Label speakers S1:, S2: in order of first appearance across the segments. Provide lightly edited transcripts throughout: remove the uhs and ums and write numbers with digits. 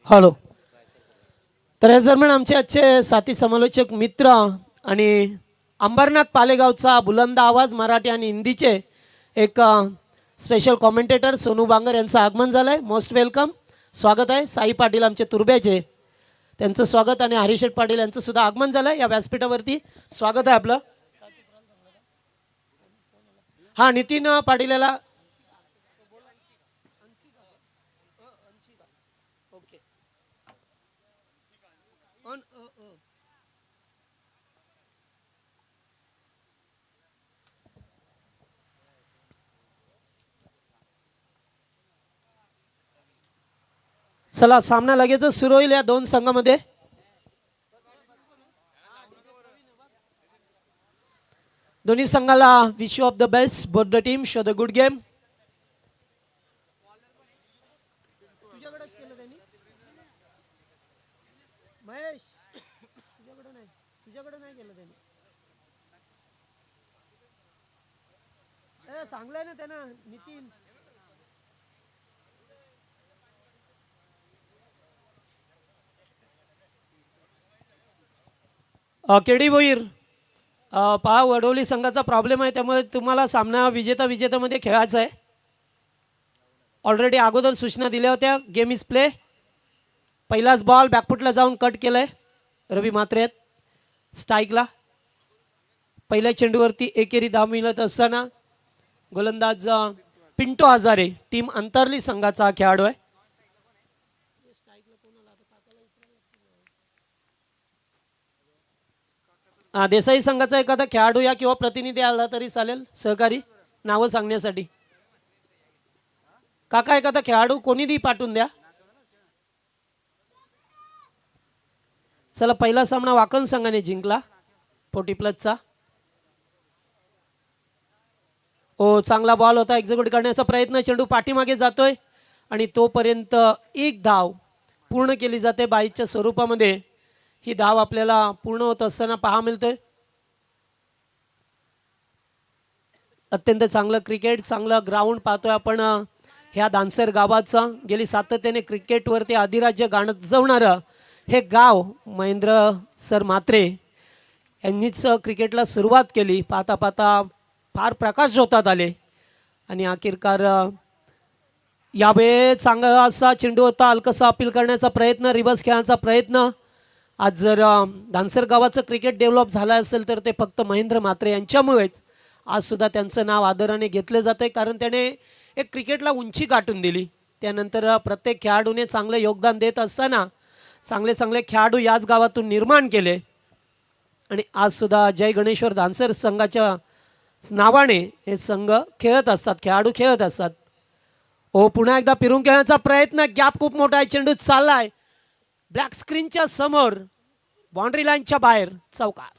S1: Hello. तर हे दरम्यान आमचे आजचे साथी समालोचक मित्र आणि अंबरनाथ पालेगावचा बुलंद आवाज मराठी आणि हिंदीचे एक स्पेशल कॉमेंटेटर सोनू बांगर यांचं आगमन झालं आहे. मोस्ट वेलकम, स्वागत आहे. साई पाटील आमचे तुर्ब्याचे, त्यांचं स्वागत, आणि हरिशेठ पाटील यांचं सुद्धा आगमन झालं आहे या व्यासपीठावरती. स्वागत आहे आपलं. हां, नितीन पाटील याला चला, सामना लगेचच सुरू होईल या दोन संघामध्ये. दोन्ही संघाला wish of the best. Both the team show the good game. Mahesh, तुझ्याकडे नाही केलं त्याने. सांगलंय ना त्यानं, नितीन. केडी भोईर, पहा वडोली संघाचा प्रॉब्लेम आहे, त्यामुळे तुम्हाला सामना विजेतामध्ये खेळायचा आहे. ऑलरेडी अगोदर सूचना दिल्या होत्या. Game is play. पहिलाच बॉल बॅकफुटला जाऊन कट केलाय रवी म्हात्रे स्ट्राईकला. पहिल्या चेंडूवरती एकेरी धाव मिळत असताना गोलंदाज पिंटो हजारे, टीम अंतरली संघाचा खेळाडू आहे. देसाई संघाचा एखादा खेळाडू या किंवा प्रतिनिधी आला तरी चालेल, सहकारी नावं सांगण्यासाठी. काका, एखादा खेळाडू कोणीही पाठवून द्या. चला, पहिला सामना वाकण संघाने जिंकला 40 प्लसचा. ओ, चांगला बॉल होता. एक्झिक्यूट करण्याचा प्रयत्न, चेंडू पाठीमागे जातोय आणि तोपर्यंत एक धाव पूर्ण केली जाते बाईच्या स्वरूपामध्ये. ही धाव आपल्याला पूर्ण होत असताना पहा मिळतोय. अत्यंत चांगलं क्रिकेट, चांगलं ग्राउंड पाहतोय आपण ह्या दानसर गावाचं. गेली सातत्याने क्रिकेटवरती अधिराज्य गाजवणारं हे गाव महेंद्र सर म्हात्रे यांनीच क्रिकेटला सुरुवात केली. पाहता पाहता फार प्रकाश होतात आले आणि अखेरकार यावेळी चांगला असा चेंडू होता. हलकसा अपील करण्याचा प्रयत्न, रिव्हर्स खेळण्याचा प्रयत्न. आज जर दानसर गावाचं क्रिकेट डेव्हलप झालं असेल तर ते फक्त महेंद्र म्हात्रे यांच्यामुळेच. आज सुद्धा त्यांचं नाव आदराने घेतलं जातं, कारण त्याने एक क्रिकेटला उंची गाठून दिली. त्यानंतर प्रत्येक खेळाडूने चांगलं योगदान देत असताना चांगले चांगले खेळाडू याच गावातून निर्माण केले. आणि आज सुद्धा जय गणेश्वर दानसर संघाच्या नावाने हे संघ खेळत असतात, खेळाडू खेळत असतात. ओ, पुन्हा एकदा फिरून खेळण्याचा प्रयत्न. गॅप खूप मोठा आहे, चेंडू चाललाय ब्लॅक स्क्रीनच्या समोर, बाउंड्री लाईनच्या बाहेर, चौकार.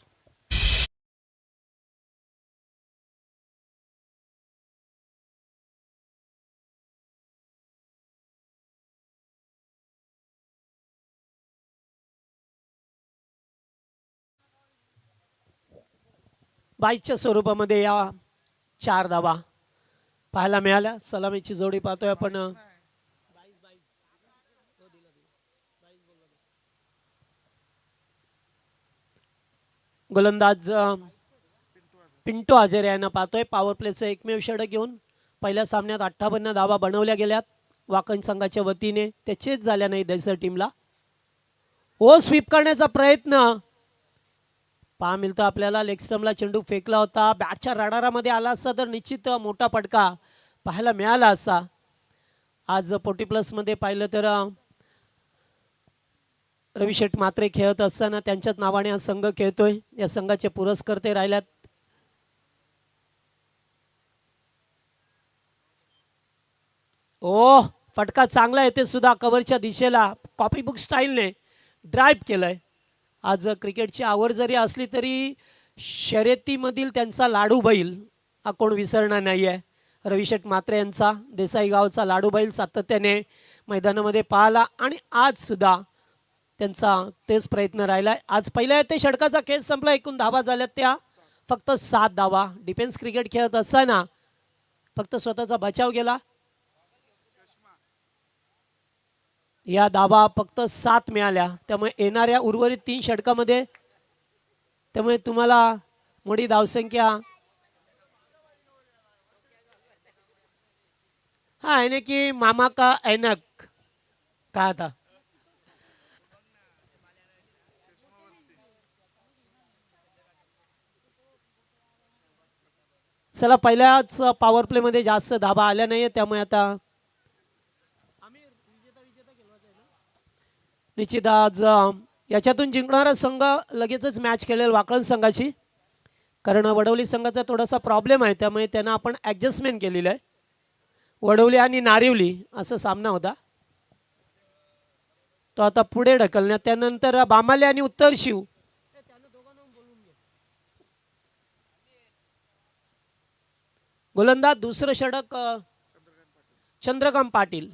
S1: बाईच्या स्वरूपामध्ये या 4 धावा पाहायला मिळाल्या. सलामीची जोडी पाहतोय आपण. गोलंदाज पिंटो हजारे यांना पाहतोय. पॉवर प्लेचं एकमेव षटक घेऊन पहिल्या सामन्यात 58 धावा बनवल्या गेल्यात वाकण संघाच्या वतीने. त्याचेच झाल्या नाही देसर टीमला. ओ, स्वीप करण्याचा प्रयत्न पहा मिळतं आपल्याला. लेग स्टंपला चेंडू फेकला होता. बॅटच्या रडारामध्ये आला असता तर निश्चित मोठा फटका पाहायला मिळाला असता. आज 40 प्लसमध्ये पाहिलं तर रविशेठ म्हात्रे खेळत असताना त्यांच्याच नावाने हा संघ खेळतोय. या संघाचे पुरस्कर्ते राहिल्यात. ओ, फटका चांगला येते सुद्धा कव्हरच्या दिशेला. कॉपी बुक स्टाईलने ड्राईव्ह केलंय. आज क्रिकेटची आवड जरी असली तरी शर्यतीमधील त्यांचा लाडू बैल हा कोण विसरणार नाही आहे. रविशेठ म्हात्रे यांचा देसाई गावचा लाडू बैल सातत्याने मैदानामध्ये पाहिला आणि आज सुद्धा त्यांचा तेच प्रयत्न राहिलाय. आज पहिल्या ते षटकाचा खेळ संपला. एकूण धावा झाल्यात त्या फक्त 7 धावा. डिफेन्स क्रिकेट खेळत असताना फक्त स्वतःचा बचाव गेला. या धाबा फक्त 7 मिळाल्या, त्यामुळे येणाऱ्या उर्वरित 3 षटकामध्ये त्यामुळे तुम्हाला मोठी धावसंख्या हा आहे की मामा का ऐनक का आता चला पहिल्याच पॉवर प्ले मध्ये जास्त धाबा आल्या नाहीये, त्यामुळे आता निश्चित आज याच्यातून जिंकणारा संघ लगेचच मॅच खेळेल वाकळण संघाची, कारण वडवली संघाचा थोडासा प्रॉब्लेम आहे, त्यामुळे त्यांना आपण ॲडजस्टमेंट केलेलं आहे. वडवली आणि नारिवली असा सामना होता, तो आता पुढे ढकलण्यात. त्यानंतर बामाले आणि उत्तर शिव गोलंदाज दुसरं षटक चंद्रकांत पाटील.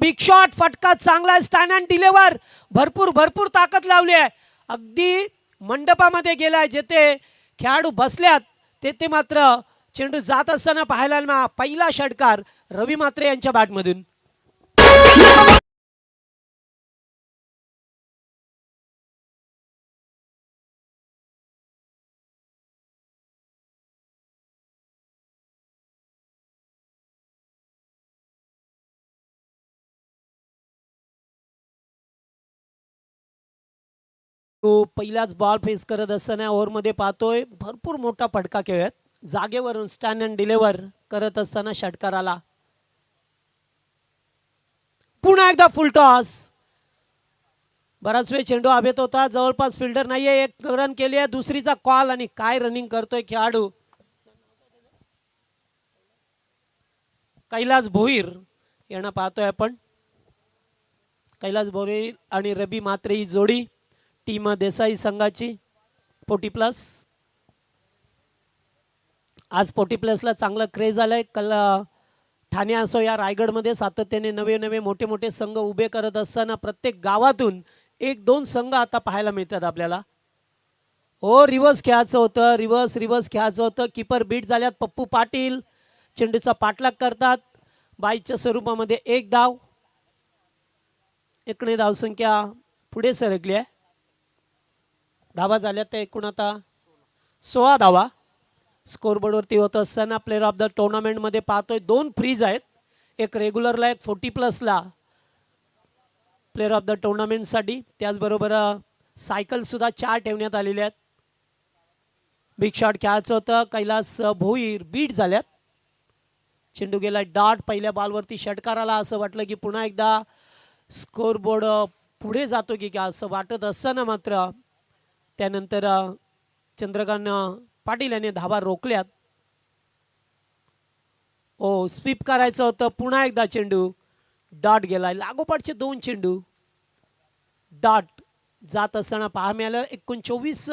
S1: बिग शॉट, फटका चांगला, स्टँड अँड डिलिव्हर, भरपूर भरपूर ताकद लावली आहे. अगदी मंडपामध्ये गेलाय, जेथे खेळाडू बसल्यात तेथे मात्र चेंडू जात असताना पाहायला पहिला षटकार रवी म्हात्रे यांच्या बॅटमधून. तो पहिलाच बॉल फेस करत असताना ओव्हरमध्ये पाहतोय भरपूर मोठा फटका खेळत, जागेवरून स्टँड अँड डिलिव्हर करत असताना षटकार आला. पुन्हा एकदा फुल टॉस. बराच वेळ चेंडू हवेत होता, जवळपास फिल्डर नाहीये, एक रन केली आहे, दुसरीचा कॉल, आणि काय रनिंग करतोय खेळाडू कैलास भोईर यांना पाहतोय आपण. कैलास भोईर आणि रवी म्हात्रे ही जोडी टीम देसाई संघाची 40+. आज 40+ला चांगलं क्रेज आलंय. ठाणे असो या रायगडमध्ये सातत्याने नवे नवे मोठे मोठे संघ उभे करत असताना प्रत्येक गावातून 1-2 संघ आता पाहायला मिळतात आपल्याला. हो, रिव्हर्स खेळायचं होतं, रिव्हर्स खेळायचं होतं. कीपर बीट झाल्यात. पप्पू पाटील चेंडूचा पाठलाग करतात. बाईच्या स्वरूपामध्ये 1 धाव. एकणे धावसंख्या पुढे सरकली आहे. धावा झाल्या त्या एकूण आता 16 धावा स्कोरबोर्डवरती होत असताना प्लेअर ऑफ द टुर्नामेंटमध्ये पाहतोय 2 फ्रीज आहेत, एक रेग्युलरला एक 40+ला प्लेअर ऑफ द टुर्नामेंटसाठी. त्याचबरोबर सायकल सुद्धा 4 ठेवण्यात आलेल्या आहेत. बिग शॉट खेळायचं होतं, कैलास भोईर बीट झाल्यात. चेंडू गेला डॉट. पहिल्या बॉलवरती षटकार आला, असं वाटलं की पुन्हा एकदा स्कोरबोर्ड पुढे जातो की काय असं वाटत असताना मात्र त्यानंतर चंद्रकांत पाटील यांनी धावा रोखल्यात. स्वीप करायचं होतं, पुन्हा एकदा चेंडू डॉट गेलाय. लागोपाठचे 2 चेंडू डॉट जात असताना पाहा मिळालं. एकूण 24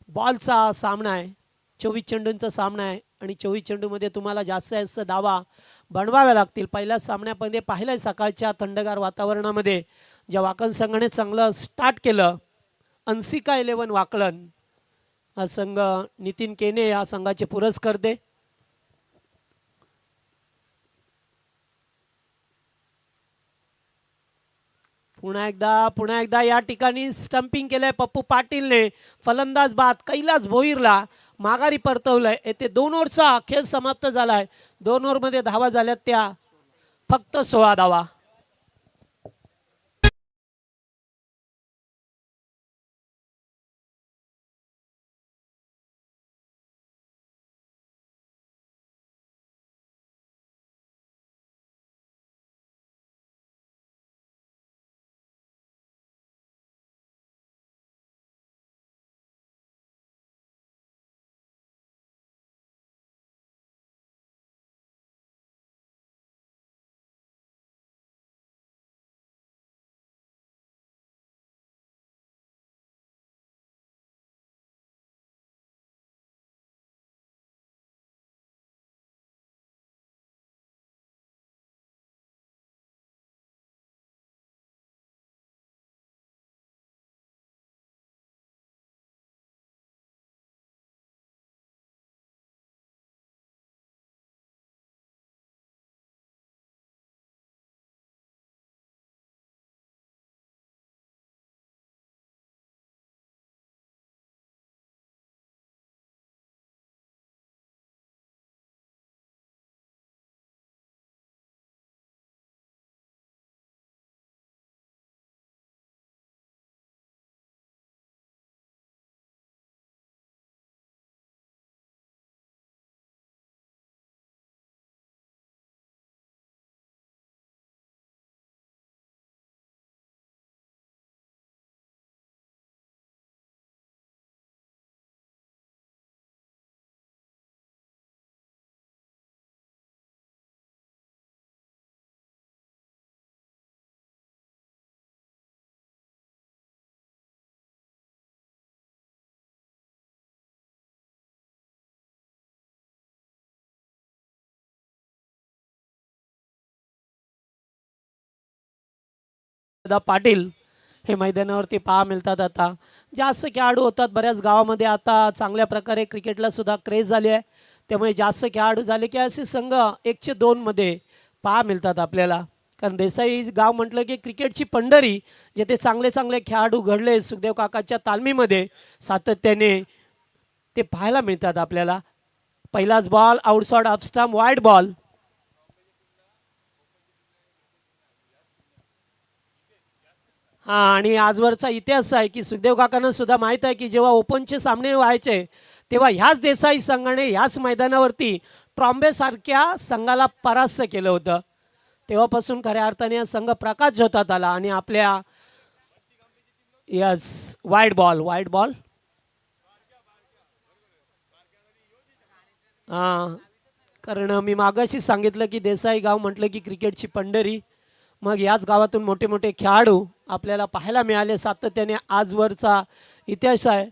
S1: बॉलचा सामना आहे, 24 चेंडूंचा सामना आहे, आणि 24 चेंडूमध्ये तुम्हाला जास्त जास्त धावा बनवाव्या लागतील. पहिल्या सामन्यामध्ये पाहिलं सकाळच्या थंडगार वातावरणामध्ये ज्या वाकण संघाने चांगलं स्टार्ट केलं, अंसिका 11 वाकलन हा संघ, नितीन केने या संघाचे पुरस्कर्ते. पुन्हा एकदा या ठिकाणी स्टंपिंग केलंय पप्पू पाटीलने. फलंदाज बाद कैलास भोईरला माघारी परतवलंय. येथे 2 ओव्हरचा खेळ समाप्त झालाय. 2 ओव्हरमध्ये धावा झाल्यात त्या फक्त 16 धावा. पाटील हे मैदानावरती पहा मिळतात. आता जास्त खेळाडू होतात बऱ्याच गावामध्ये, आता चांगल्या प्रकारे क्रिकेटला सुद्धा क्रेज झाली आहे, त्यामुळे जास्त खेळाडू झाले की असे संघ 102 मध्ये पहा मिळतात आपल्याला. कारण देसाई गाव म्हटलं की क्रिकेटची पंढरी, जेथे चांगले चांगले खेळाडू घडले सुखदेव काकाच्या तालमीमध्ये सातत्याने ते पाहायला मिळतात आपल्याला. पहिलाच ball outside off stump, wide ball. हा, आणि आजवरचा इतिहास आहे की सुखदेव काकांना सुद्धा माहीत आहे की जेव्हा ओपनचे सामने व्हायचे तेव्हा ह्याच देसाई संघाने ह्याच मैदानावरती ट्रॉम्बे सारख्या संघाला परास्त केलं होतं. तेव्हापासून खऱ्या अर्थाने हा संघ प्रकाश झोतात आला. आणि आपल्या yes, wide ball, wide ball. हां, कारण मी मागाशी सांगितलं की देसाई गाव म्हटलं की क्रिकेटची पंढरी, मग याच गावातून मोठे मोठे खेळाडू आपल्याला पाहायला मिळाले. सातत्याने आजवरचा इतिहास आहे.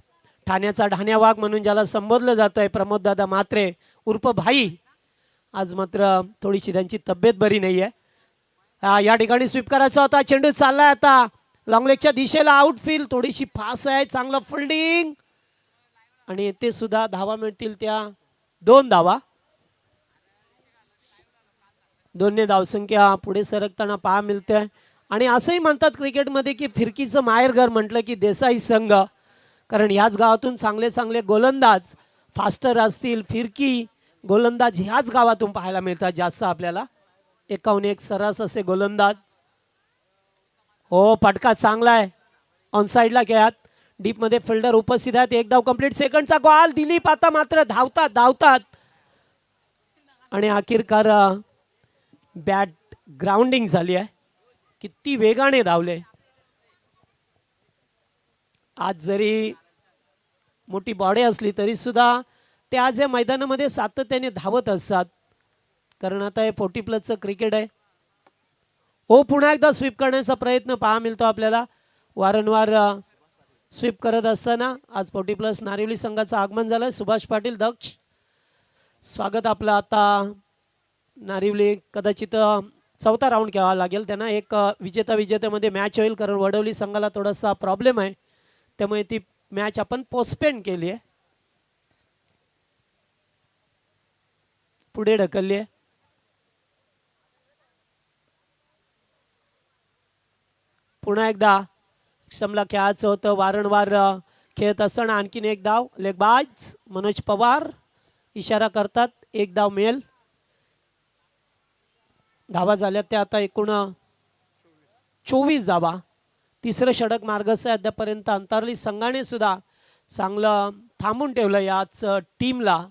S1: ठाण्याचा ढाण्या वाघ म्हणून ज्याला संबोधलं जातं आहे प्रमोददादा म्हात्रे उर्फ भाई, आज मात्र थोडीशी त्यांची तब्येत बरी नाही आहे. या ठिकाणी स्वीप करायचा होता, चेंडू चाललाय आता लॉंगलेगच्या दिशेला, आउटफील्ड थोडीशी फास आहे, चांगलं फिल्डिंग आणि ते सुद्धा धावा मिळतील त्या 2 धावा. 2 धावसंख्या पुढे सरकताना पहा मिळते. आणि असंही म्हणतात क्रिकेटमध्ये की फिरकीचं माहेरघर म्हटलं की देसाई संघ, कारण ह्याच गावातून चांगले चांगले गोलंदाज फास्टर असतील, फिरकी गोलंदाज ह्याच गावातून पाहायला मिळतात जास्त आपल्याला. 51 सरस असे गोलंदाज. हो, फटका चांगला आहे, ऑन साईडला खेळात, डीपमध्ये फिल्डर उपस्थित आहेत. एक धाव कंप्लीट, सेकंडचा गोल. दिलीप आता मात्र धावतात धावतात आणि अखेरकार बॅट ग्राउंडिंग झाली आहे. किती वेगाने धावले. आज जरी मोठी बॉडी असली तरी सुद्धा ते आज या मैदानामध्ये सातत्याने धावत असतात, कारण आता हे 40+ क्रिकेट आहे. हो, पुन्हा एकदा स्वीप करण्याचा प्रयत्न पहा मिळतो आपल्याला. वारंवार स्वीप करत असताना आज 40+ नारिवली संघाचं आगमन झालंय. सुभाष पाटील दक्ष, स्वागत आपलं. आता नारिवली कदाचित चौथा राऊंड खेळावा लागेल त्यांना. एक विजेत्यामध्ये मॅच होईल, कारण वडवली संघाला थोडासा प्रॉब्लेम आहे, त्यामुळे ती मॅच आपण पोस्टपेंड केली आहे, पुढे ढकलली आहे. पुन्हा एकदा क्षमला खेळायचं होतं. वारंवार खेळत असताना आणखीन एक धाव. लेगबाज मनोज पवार इशारा करतात, एक धाव मिळेल. धावा झाल्या त्या आता एकूण 24 धावा. तिसरं षटक मार्गस्थ आहे अद्यापर्यंत. अंतरली संघाने सुद्धा चांगलं थांबून ठेवलं याच टीमला.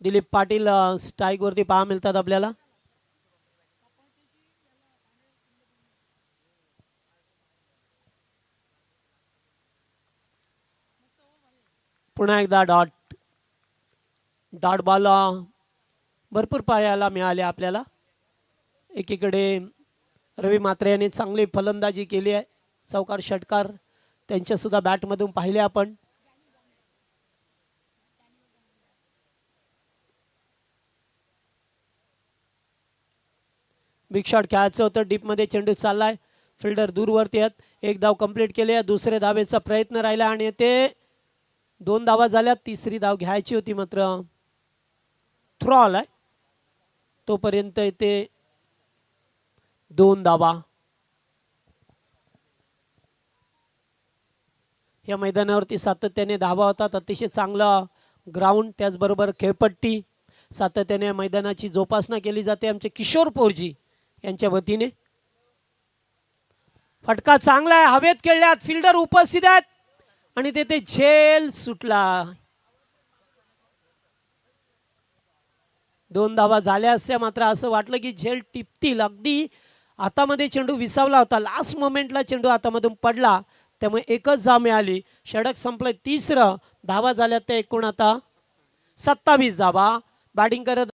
S1: दिलीप पाटील स्ट्राईक वरती पहा मिळतात आपल्याला. पुन्हा एकदा डॉट बॉल भरपूर पाहायला मिळाले आपल्याला. एकीकडे रवी म्हात्रे यांनी चांगली फलंदाजी केली आहे, चौकार षटकार त्यांच्या सुद्धा बॅटमधून पाहिले आपण. बिग शॉट खेळायचं होतं, डीपमध्ये चेंडू चाललाय, फिल्डर दूरवरती आहेत. एक धाव कंप्लीट केली आहे, दुसऱ्या धावेचा प्रयत्न राहिला आणि ते 2 धावा झाल्या. तिसरी धाव घ्यायची होती मात्र थ्रो आलाय, तोपर्यंत इथे 2 धावा. या मैदानावरती सातत्याने धावा होतात. अतिशय चांगलं ग्राउंड, त्याचबरोबर खेळपट्टी, सातत्याने मैदानाची जोपासना केली जाते आमचे किशोर पोरजी यांच्या वतीने. फटका चांगला आहे, हवेत खेळल्यात, फिल्डर उपस्थित आहेत आणि तेथे झेल सुटला. 2 धावा झाल्या असत्या, मात्र असं वाटलं की झेल टिपतील. अगदी हातामध्ये चेंडू विसावला होता, लास्ट मोमेंटला चेंडू हातामधून पडला, त्यामुळे एकच धाव मिळाली. षटक संपलं तिसरं. धावा झाल्या त्या एकूण आता 27 धावा. बॅटिंग करत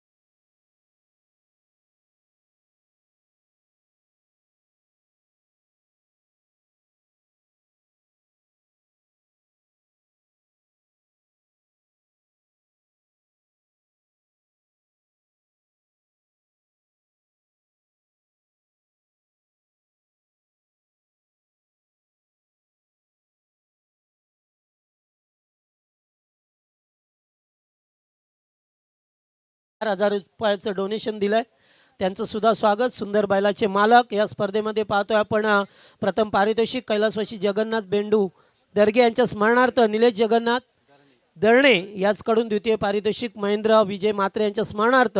S1: ₹4,000 डोनेशन दिलंय. त्यांचं सुद्धा स्वागत. सुंदर बैलाचे मालक या स्पर्धेमध्ये पाहतोय आपण. प्रथम पारितोषिक कैलासवासी जगन्नाथ बेंडू दर्गे यांच्या स्मरणार्थ निलेश जगन्नाथ दर्णे याचकडून द्वितीय पारितोषिक महेंद्र विजय म्हात्रे यांच्या स्मरणार्थ,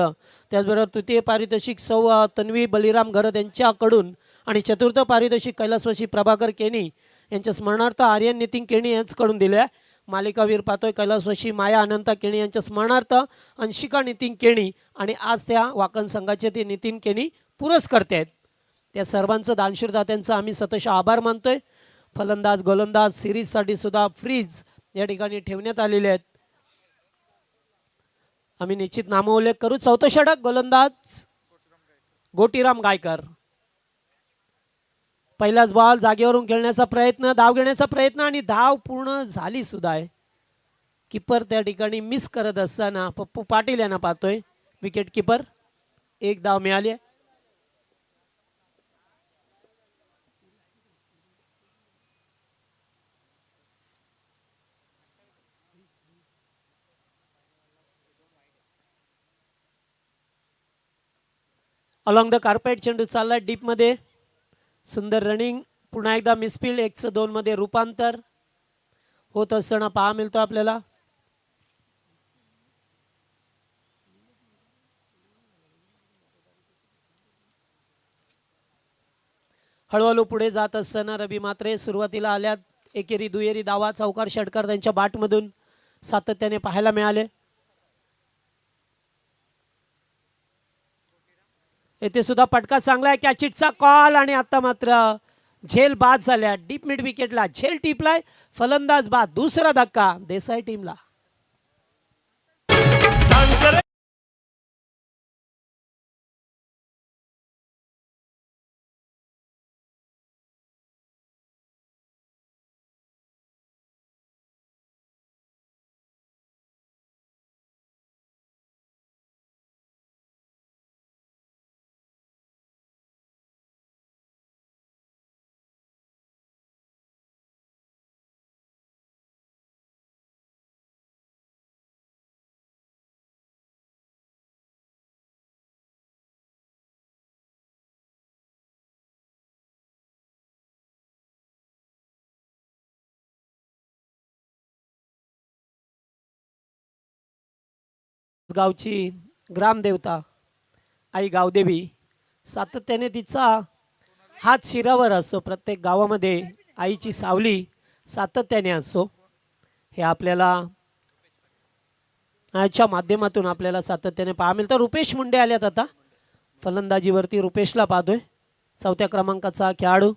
S1: त्याचबरोबर तृतीय पारितोषिक सौ तन्वी बलिराम घरत यांच्याकडून आणि चतुर्थ पारितोषिक कैलासवासी प्रभाकर केनी यांच्या स्मरणार्थ आर्यन नितीन केणी यांच्याकडून दिले आहे. मालिकावीर पाहतोय कैलासवासी माया अनंता केणी यांच्या स्मरणार्थ अंशिका नितीन केणी आणि आज त्या वाकण संघाचे ते नितीन केणी पुरस्कर्ते आहेत. त्या सर्वांचं दानशूर दात्यांचा आम्ही सतत आभार मानतोय. फलंदाज गोलंदाज सिरीजसाठी सुद्धा फ्रीज या ठिकाणी ठेवण्यात आलेले आहेत. आम्ही निश्चित नामोल्लेख करू. चौथं षटक गोलंदाज गोटीराम गायकर. पहिलाच बॉल जागेवरून खेळण्याचा प्रयत्न, धाव घेण्याचा प्रयत्न आणि धाव पूर्ण झाली सुद्धा आहे. किपर त्या ठिकाणी मिस करत असताना पप्पू पाटील यांना पाहतोय विकेट किपर. एक धाव मिळाली आहे. अलॉंग द कार्पेट चेंडू चाललाय डीप मध्ये. सुंदर रनिंग. पुन्हा एकदा मिसफिल्ड. 1-2 मध्ये रूपांतर होत असताना पहा मिळतो आपल्याला. हळूहळू पुढे जात असताना रवी म्हात्रे सुरुवातीला आल्यात. एकेरी दुहेरी धावा चौकार षटकार त्यांच्या बॅटमधून सातत्याने पाहायला मिळाले. येथे सुद्धा फटका चांगला आहे. कॅचिटचा कॉल आणि आता मात्र झेल बाद झाल्या. डीप मिड विकेटला झेल टिपलाय. फलंदाज बाद. दुसरा धक्का देसाई टीमला. गावची ग्रामदेवता आई गावदेवी सातत्याने तिचा हात शिरावर असतो. प्रत्येक गावामध्ये आईची सावली सातत्याने असतो. हे आपल्याला याच्या माध्यमातून आपल्याला सातत्याने पाहा मिळतं. रुपेश मुंडे आल्यात आता फलंदाजीवरती. रुपेशला पाहतोय. चौथ्या क्रमांकाचा खेळाडू.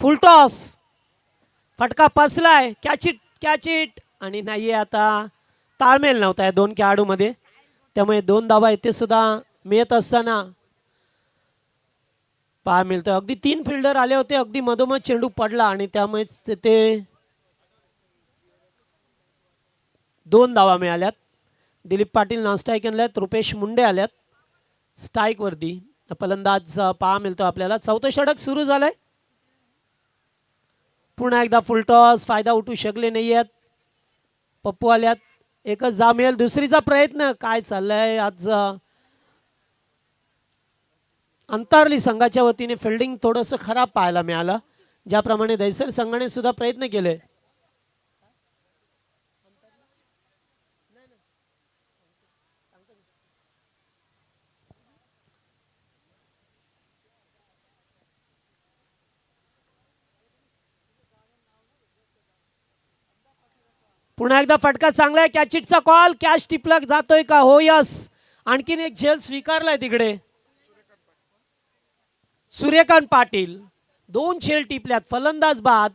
S1: फुलटॉस. फटका पसलाय. कॅचिट आणि नाहीये. आता ताळमेल नव्हता या दोन खेळाडूमध्ये, त्यामुळे 2 धावा येथे सुद्धा मिळत असताना पहा मिळतं. अगदी 3 फिल्डर आले होते. अगदी मधोमध चेंडू पडला आणि त्यामुळे ते 2 धावा मिळाल्यात. दिलीप पाटील नॉन स्ट्राईक आणल्यात. रुपेश मुंडे आल्यात स्ट्राईक वरती. फलंदाज पहा मिळतो आपल्याला. चौथं षटक सुरू झालंय. पुन्हा एकदा फुलटॉस. फायदा उठू शकले नाही आहेत. पप्पू आल्यात. एकच धाव मिळेल. दुसरीचा प्रयत्न. काय चाललंय आज अंतरली संघाच्या वतीने फिल्डिंग थोडंसं खराब पाहायला मिळालं. ज्याप्रमाणे दैसर संघाने सुद्धा प्रयत्न केले. पुन्हा एकदा फटका चांगला आहे. कॅचिटचा कॉल. कॅच टिपला जातोय का? हो यस. आणखीन एक झेल स्वीकारलाय तिकडे. सूर्यकांत पाटील 2 झेल टिपल्यात. फलंदाज बाद.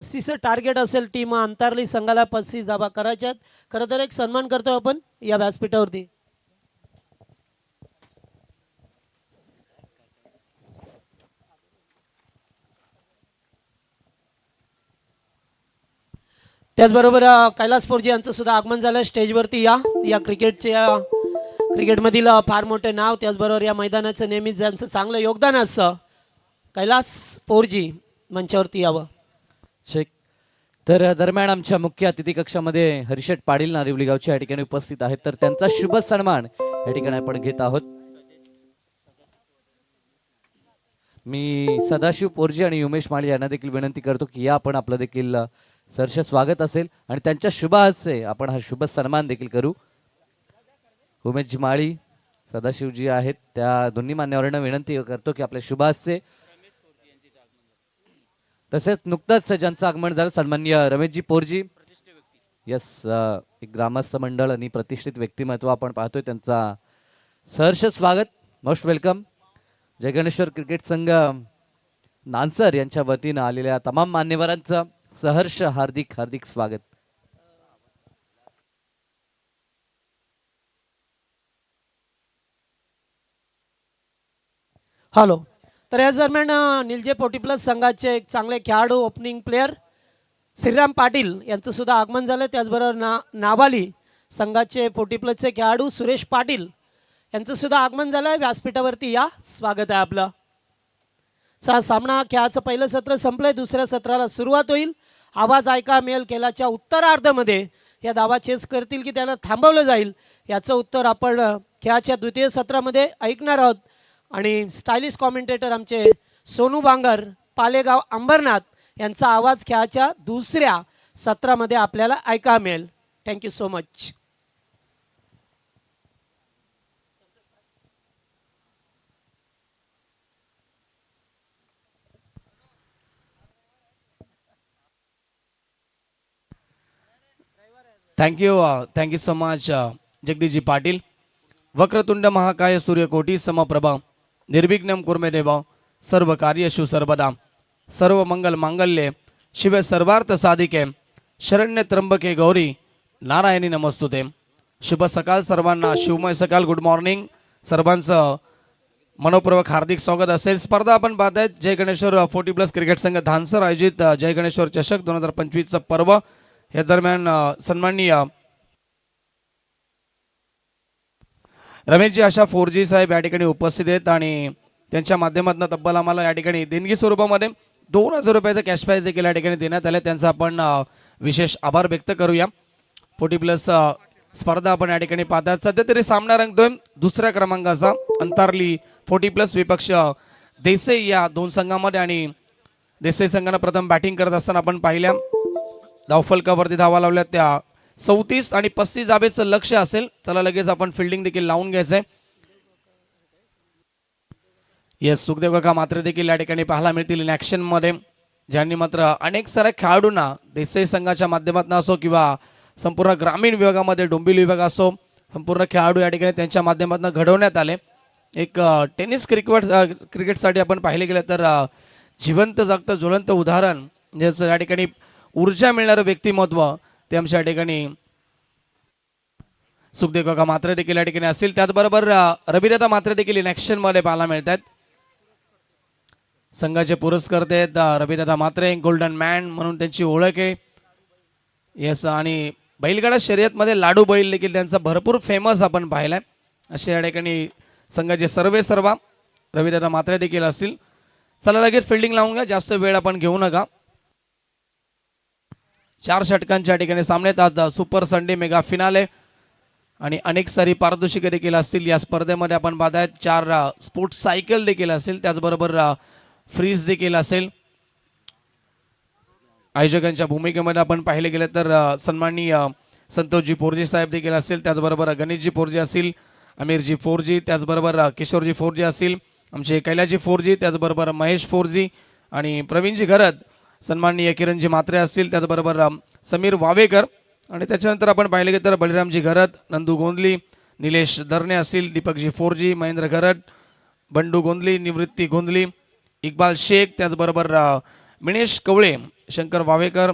S1: 35 टार्गेट असेल टीम अंतरली संघाला 35 धावा करायच्यात. खरं तर एक सन्मान करतो आपण या व्यासपीठावरती. त्याचबरोबर कैलास पोरजी यांचं सुद्धा आगमन झालं स्टेजवरती. या क्रिकेटमधील फार मोठे नाव, त्याचबरोबर या मैदानाचं नेहमीच ज्यांचं चांगलं योगदान असतं, कैलास पोरजी मंचावरती यावं.
S2: शेख. तर दरम्यान आमच्या मुख्य अतिथी कक्षामध्ये हरिशेठ पाटील नारिवली गावचे या ठिकाणी उपस्थित आहेत, तर त्यांचा शुभ सन्मान या ठिकाणी आपण घेत आहोत. मी सदाशिव पोरजी आणि उमेश माळी यांना देखील विनंती करतो की या आपण आपलं देखील सहर्ष स्वागत असेल आणि त्यांच्या शुभ हस्ते आपण हा शुभ सन्मान देखील करू. उमेशजी माळी, सदाशिवजी आहेत, त्या दोन्ही मान्यवरांना विनंती करतो की आपल्या शुभ हस्ते, तसेच नुकतंच ज्यांचं आगमन झालं सन्माननीय रमेशजी पोरजी, यस, एक ग्रामस्थ मंडळ आणि प्रतिष्ठित व्यक्तिमत्व आपण पाहतोय, त्यांचा सहर्ष स्वागत, मोस्ट वेलकम. जय गणेश्वर क्रिकेट संघ नानसर यांच्या वतीनं आलेल्या तमाम मान्यवरांचं सहर्ष हार्दिक हार्दिक स्वागत.
S1: हॅलो. तर या दरम्यान निलजे पोटी प्लस संघाचे एक चांगले खेळाडू ओपनिंग प्लेयर श्रीराम पाटील यांचं सुद्धा आगमन झालं. त्याचबरोबर नावाली संघाचे पोटी प्लसचे खेळाडू सुरेश पाटील यांचं सुद्धा आगमन झालं. व्यासपीठावरती या, स्वागत आहे आपलं. सामना खेळाचं पहिलं सत्र संपलंय, दुसऱ्या सत्राला सुरुवात होईल. आवाज ऐका मिळेल खेळाच्या उत्तरार्धामध्ये या धावा चेस करतील की त्यांना थांबवलं जाईल, याचं उत्तर आपण खेळाच्या द्वितीय सत्रामध्ये ऐकणार आहोत. आणि स्टायलिश कॉमेंटेटर आमचे सोनू बांगर, पालेगाव अंबरनाथ यांचा आवाज खेळाच्या दुसऱ्या सत्रामध्ये आपल्याला ऐकायला मिळेल. Thank you so much.
S3: Thank you so much Jagdishji Patil. वक्रतुंड महाकाय सूर्यकोटी समप्रभा निर्विघ्नं कुर्मे देवा सर्व कार्येषु सर्वदा सर्व मंगल मांगल्ये शिवे सर्वार्थ साधिके शरण्य त्र्यंबके गौरी नारायणी नमस्तुते. शुभ सकाळ सर्वांना, शिवमय सकाळ, गुड मॉर्निंग. सर्वांचं मनोपूर्वक हार्दिक स्वागत असेल. स्पर्धा आपण पाहतायत जय गणेश्वर 40+ क्रिकेट संघ धानसर आयोजित जय गणेश्वर चषक 2025चं पर्व. या दरम्यान सन्माननीय रमेशजी आशा 4G साहेब या ठिकाणी उपस्थित आहेत आणि त्यांच्या माध्यमातून तब्बल आम्हाला या ठिकाणी देणगी स्वरूपामध्ये 2000 रुपयाचं कॅश प्राइज देखील या ठिकाणी देण्यात आले. त्यांचा आपण विशेष आभार व्यक्त करूया. 40+ स्पर्धा आपण या ठिकाणी पाहतात. सध्या तरी सामना रंगतोय दुसऱ्या क्रमांकाचा अंतरली 40+ विपक्ष देसाई या दोन संघामध्ये आणि देसाई संघानं प्रथम बॅटिंग करत असताना आपण पाहिल्या धावफलकावरती धावा लावल्या त्या 34 आणि 35 धावेचं लक्ष असेल. चला लगेच आपण फिल्डिंग देखील लावून घ्यायचंय. येस, सुखदेव काका मात्र देखील या ठिकाणी पाहायला मिळतील इन ॲक्शन मध्ये, ज्यांनी मात्र अनेक साऱ्या खेळाडूंना देसाई संघाच्या माध्यमातून असो किंवा संपूर्ण ग्रामीण विभागामध्ये डोंबिवली विभाग असो, संपूर्ण खेळाडू या ठिकाणी त्यांच्या माध्यमातून घडवण्यात आले. एक टेनिस क्रिकेटसाठी आपण पाहिले गेलं तर जिवंत जागतं ज्वलंत उदाहरण, म्हणजे या ठिकाणी ऊर्जा मिळणारं व्यक्तिमत्व ते आमच्या ठिकाणी सुखदेव काका मात्र देखील या ठिकाणी असतील. त्याचबरोबर रविदादा मात्र देखील इन ॲक्शन मध्ये पाहायला मिळतात. संघाचे पुरस्कर्ते आहेत रविदादा मात्रे, गोल्डन मॅन म्हणून त्यांची ओळख आहे. येस, आणि बैलगाडा शर्यतमध्ये लाडू बैल देखील त्यांचा भरपूर फेमस आपण पाहिलाय. असे या ठिकाणी संघाचे सर्व रविदादा मात्रे देखील असतील. चला लगेच फिल्डिंग लावून घ्या, जास्त वेळ आपण घेऊ नका. 4 षटकांच्या ठिकाणी सामन्यात आज सुपर संडे मेगा फिनाले आणि अनेक सारी पारितोषिके देखील असतील. या स्पर्धेमध्ये आपण पाहतायत 4 स्पोर्ट्स सायकल देखील असतील, त्याचबरोबर फ्रीज देखील असेल. आयोजकांच्या भूमिकेमध्ये आपण पाहिले गेले तर सन्माननीय संतोषजी फोरजी साहेब देखील असतील, त्याचबरोबर गणेशजी फोरजी असतील, अमीरजी फोरजी, त्याचबरोबर किशोरजी फोरजी असतील, आमचे कैलासजी फोरजी, त्याचबरोबर महेश फोरजी आणि प्रवीणजी घरत, सन्माननीय किरणजी मात्रे असतील, त्याचबरोबर समीर वावेकर आणि त्याच्यानंतर आपण पाहिले गेले तर बळीरामजी घरत, नंदू गोंदली, निलेश दरणे असतील, दीपकजी फोरजी, महेंद्र घरत, बंडू गोंदली, निवृत्ती गोंदली, इक्बाल शेख, त्याचबरोबर मिनेश कवळे, शंकर वावेकर,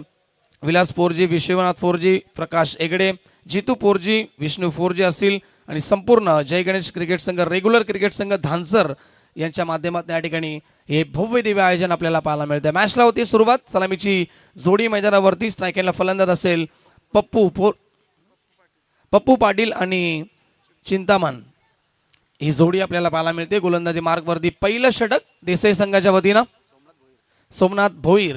S3: विलास पोरजी, विश्वनाथ फोरजी, प्रकाश एगडे, जितू पोरजी, विष्णू फोरजी असतील आणि संपूर्ण जय गणेश क्रिकेट संघ, रेग्युलर क्रिकेट संघ धानसर यांच्या माध्यमातून या ठिकाणी हे भव्य दिव्य आयोजन आपल्याला पाहायला मिळतं. मॅचला होती सुरुवात. सलामीची जोडी मैदानावरती. स्ट्रायकरला फलंदाज असेल पप्पू पाटील आणि चिंतामण, ही जोडी आपल्याला पाहायला मिळते. गोलंदाजी मार्कवरती पहिलं षटक देसाई संघाच्या वतीनं. सोमनाथ भोईर,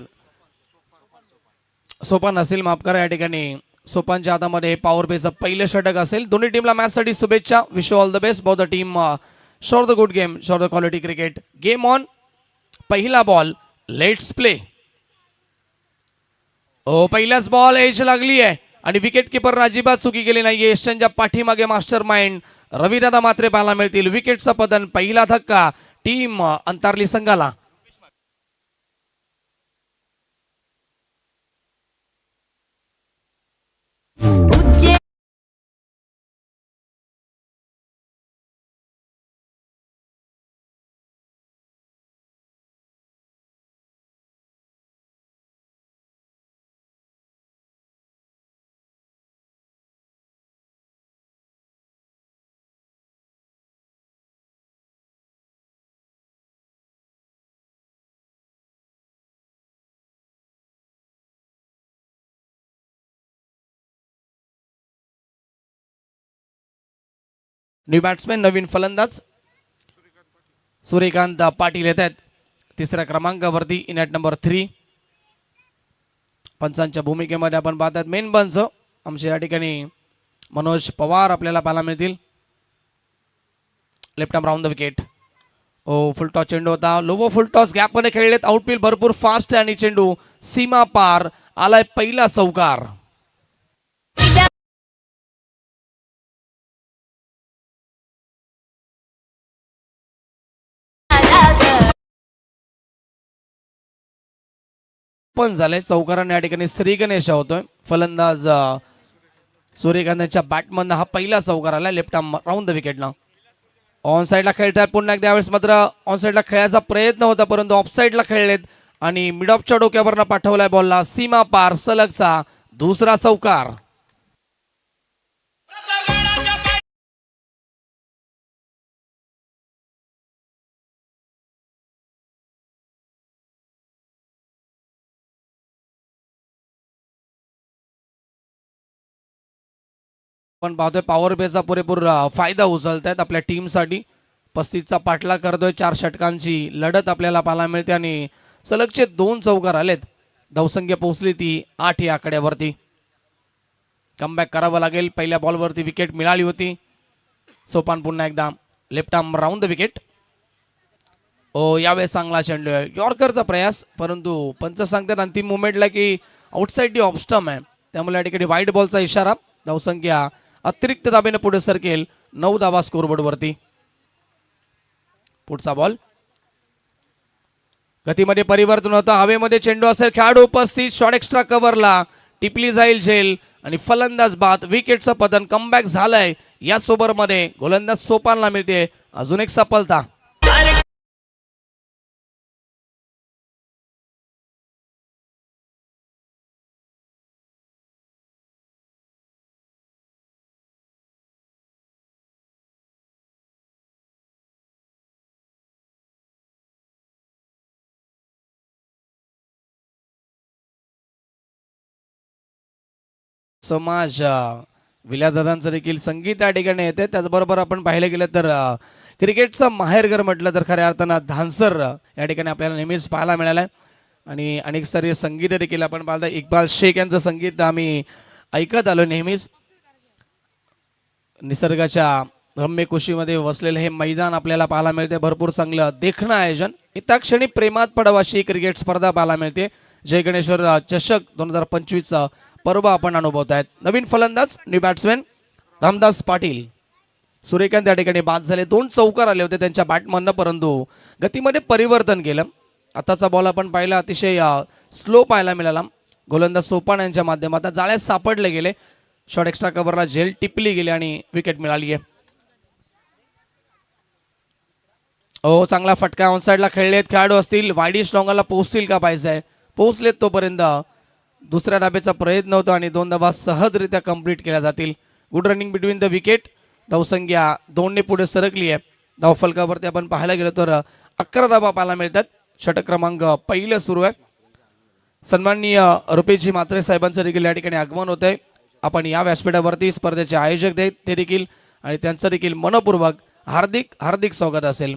S3: सोपान असेल, माफ करा, या ठिकाणी सोपानच्या हातामध्ये पॉवर प्लेचं पहिलं षटक असेल. दोन्ही टीमला मॅचसाठी शुभेच्छा. Wish all the best. Both the team show the good game, show the quality cricket. Game on. पहिला बॉल, लेट्स प्ले. पहिलाच बॉल एज लागली आहे आणि विकेट किपर अजिबात चुकी गेली नाहीये. यशांच्या पाठीमागे मास्टर माइंड रविदादा मात्रे पाहायला मिळतील. विकेटचं पतन, पहिला धक्का टीम अंतरली संघाला. न्यू बॅट्समॅन, नवीन फलंदाज सूर्यकांत पाटील येत आहेत तिसऱ्या क्रमांकावरती इन ॲट नंबर 3. पंचांच्या भूमिकेमध्ये आपण पाहतात मेन पंच आमच्या या ठिकाणी मनोज पवार आपल्याला पाहायला मिळतील. Left arm round the wicket. Full toss चेंडू होता. लो फुल टॉस गॅपमध्ये खेळलेत. आउटफील्ड भरपूर फास्ट आहे आणि चेंडू सीमा पार आलाय. पहिला चौकार. पण झाले चौकाराने या ठिकाणी श्री गणेश होतोय. फलंदाज सूर्यकांतच्या बॅटमधनं हा पहिला चौकार आला. लेफ्ट आर्म राऊंड द विकेटला. ऑन साईडला खेळतात पुन्हा एकदा. यावेळेस मात्र ऑन साईडला खेळायचा प्रयत्न होता परंतु ऑफ साईडला खेळलेत आणि मिड ऑफच्या डोक्यावरनं पाठवलाय बॉलला. सीमा पार सलगचा दुसरा चौकार. पण पाहतोय पॉवर प्लेचा पुरेपूर फायदा उचलतायत आपल्या टीमसाठी. 35चा पाठला करतोय. 4 षटकांची लढत आपल्याला पाहायला मिळते आणि सलगचे 2 चौकार आलेत. धावसंख्या पोहोचली ती 8 या आकड्यावरती. कमबॅक करावं लागेल. पहिल्या बॉलवरती विकेट मिळाली होती. सोपान पुन्हा एकदा left arm round the wicket. यावेळेस चांगला चेंडू आहे. यॉर्करचा प्रयास परंतु पंच सांगतात अंतिम मुवमेंटला की आउटसाईड दी ऑफ स्टंप आहे त्यामुळे या ठिकाणी वाईट बॉलचा इशारा. धावसंख्या अतिरिक्त दाबेने पुढे सरकेल. 9 धावा स्कोरबोर्डवरती. पुढचा बॉल. गतीमध्ये परिवर्तन होतं. हवेमध्ये चेंडू असेल. खेळाडू उपस्थित. शॉट एक्स्ट्रा कव्हरला टिपली जाईल झेल आणि फलंदाज बाद. विकेटचं पतन. कमबॅक झालंय. या ओव्हरमध्ये गोलंदाज सोपानला मिळते अजून एक सफलता. समाज विलासदादांचं देखील संगीत या ठिकाणी येते. त्याचबरोबर आपण पाहिलं गेलं तर क्रिकेटचं माहेरघर म्हटलं तर खऱ्या अर्थानं धानसर या ठिकाणी आपल्याला नेहमीच पाहायला मिळालं आहे आणि अनेक स्तरीय संगीत देखील आपण पाहता. इक्बाल शेख यांचं संगीत आम्ही ऐकत आलो नेहमीच. निसर्गाच्या रम्य कुशीमध्ये वसलेलं हे मैदान आपल्याला पाहायला मिळते. भरपूर चांगलं देखणं आयोजन. येत्या क्षणी प्रेमात पडावं अशी क्रिकेट स्पर्धा पाहायला मिळते. जय गणेश्वर चषक 2025चा पर्व आपण अनुभवत आहेत. नवीन फलंदाज न्यू बॅट्समॅन रामदास पाटील. सूर्यकांत या ठिकाणी बाद झाले. 2 चौकार आले होते त्यांच्या बॅटमधनं परंतु गतीमध्ये परिवर्तन केलं. आताचा बॉल आपण पाहिला अतिशय स्लो पाहायला मिळाला. गोलंदाज सोपान यांच्या माध्यमातून जाळ्यात सापडले गेले. शॉट एक्स्ट्रा कव्हरला झेल टिपली गेली आणि विकेट मिळाली आहे. चांगला फटका. ऑन साईडला खेळलेत खेळाडू असतील. वाईडी स्ट्रॉंगरला पोहोचतील का पाहिजे. पोहोचलेत तोपर्यंत दुसऱ्या धाब्याचा प्रयत्न होता आणि 2 धाबा सहजरित्या कंप्लीट केल्या जातील. Good running between the wicket. धावसंख्या 2 ने पुढे सरकली आहे. धावफलकावरती आपण पाहायला गेलो तर 11 धाबा पाहायला मिळतात. षटक क्रमांक पहिलं सुरू आहे. सन्माननीय रुपेशजी म्हात्रे साहेबांचं देखील या ठिकाणी आगमन होत आहे. आपण या व्यासपीठावरती स्पर्धेचे आयोजक आहेत ते देखील आणि त्यांचं देखील मनपूर्वक हार्दिक हार्दिक स्वागत असेल.